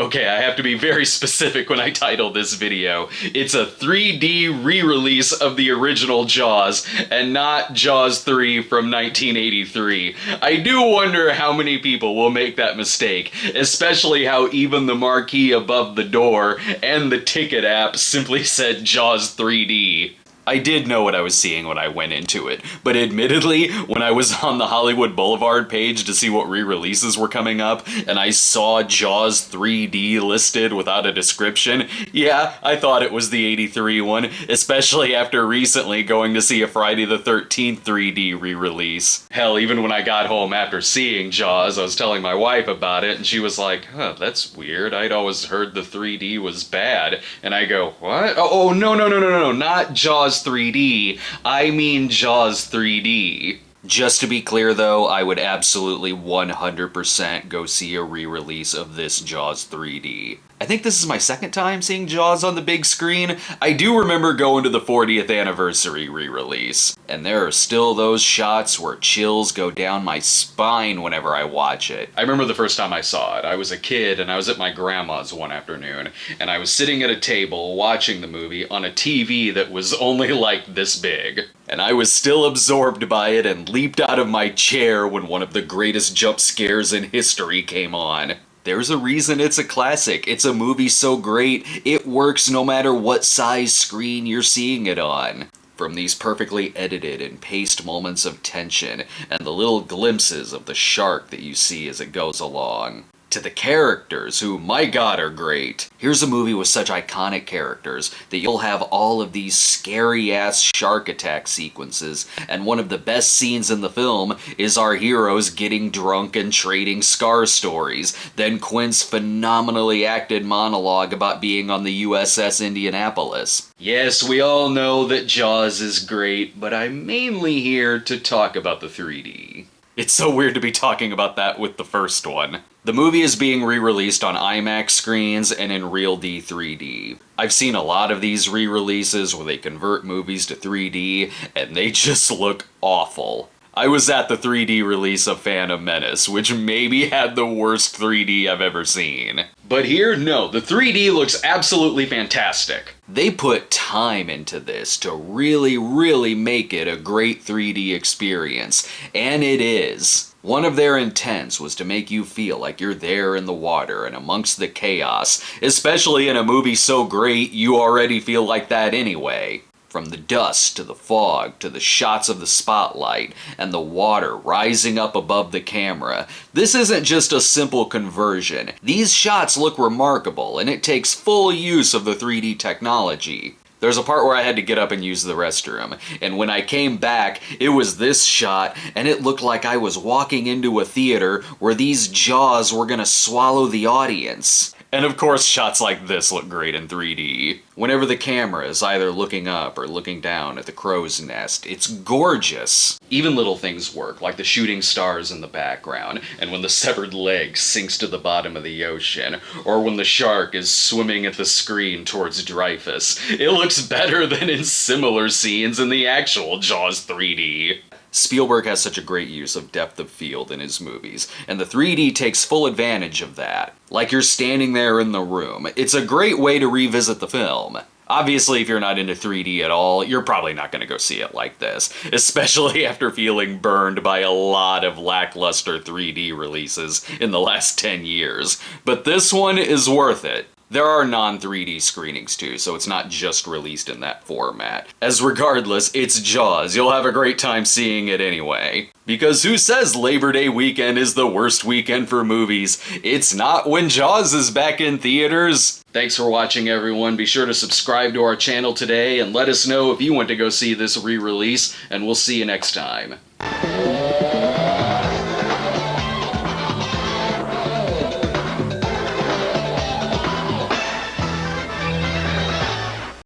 Okay, I have to be very specific when I title this video. It's a 3D re-release of the original Jaws, and not Jaws 3 from 1983. I do wonder how many people will make that mistake, especially how even the marquee above the door and the ticket app simply said Jaws 3D. I did know what I was seeing when I went into it, but admittedly, when I was on the Hollywood Boulevard page to see what re-releases were coming up, and I saw Jaws 3D listed without a description, yeah, I thought it was the 83 one, especially after recently going to see a Friday the 13th 3D re-release. Hell, even when I got home after seeing Jaws, I was telling my wife about it, and she was like, huh, that's weird, I'd always heard the 3D was bad. And I go, what? Oh, no, not Jaws 3D, I mean Jaws 3D. Just to be clear though, I would absolutely 100% go see a re-release of this Jaws 3D. I think this is my second time seeing Jaws on the big screen. I do remember going to the 40th anniversary re-release, and there are still those shots where chills go down my spine whenever I watch it. I remember the first time I saw it. I was a kid and I was at my grandma's one afternoon, and I was sitting at a table watching the movie on a TV that was only like this big. And I was still absorbed by it and leaped out of my chair when one of the greatest jump scares in history came on. There's a reason it's a classic. It's a movie so great, it works no matter what size screen you're seeing it on. From these perfectly edited and paced moments of tension, and the little glimpses of the shark that you see as it goes along, to the characters, who, my god, are great. Here's a movie with such iconic characters that you'll have all of these scary-ass shark attack sequences, and one of the best scenes in the film is our heroes getting drunk and trading scar stories, then Quint's phenomenally acted monologue about being on the USS Indianapolis. Yes, we all know that Jaws is great, but I'm mainly here to talk about the 3D. It's so weird to be talking about that with the first one. The movie is being re-released on IMAX screens and in RealD 3D. I've seen a lot of these re-releases where they convert movies to 3D, and they just look awful. I was at the 3D release of Phantom Menace, which maybe had the worst 3D I've ever seen. But here, no, the 3D looks absolutely fantastic. They put time into this to really make it a great 3D experience, and it is. One of their intents was to make you feel like you're there in the water and amongst the chaos, especially in a movie so great you already feel like that anyway. From the dust to the fog to the shots of the spotlight and the water rising up above the camera, this isn't just a simple conversion. These shots look remarkable, and it takes full use of the 3D technology. There's a part where I had to get up and use the restroom, and when I came back, it was this shot, and it looked like I was walking into a theater where these jaws were gonna swallow the audience. And of course, shots like this look great in 3D. Whenever the camera is either looking up or looking down at the crow's nest, it's gorgeous. Even little things work, like the shooting stars in the background, and when the severed leg sinks to the bottom of the ocean, or when the shark is swimming at the screen towards Dreyfus. It looks better than in similar scenes in the actual Jaws 3D. Spielberg has such a great use of depth of field in his movies, and the 3D takes full advantage of that. Like you're standing there in the room. It's a great way to revisit the film. Obviously, if you're not into 3D at all, you're probably not going to go see it like this, especially after feeling burned by a lot of lackluster 3D releases in the last 10 years. But this one is worth it. There are non-3D screenings too, so it's not just released in that format. As regardless, it's Jaws. You'll have a great time seeing it anyway. Because who says Labor Day weekend is the worst weekend for movies? It's not when Jaws is back in theaters. Thanks for watching, everyone. Be sure to subscribe to our channel today and let us know if you want to go see this re-release, and we'll see you next time.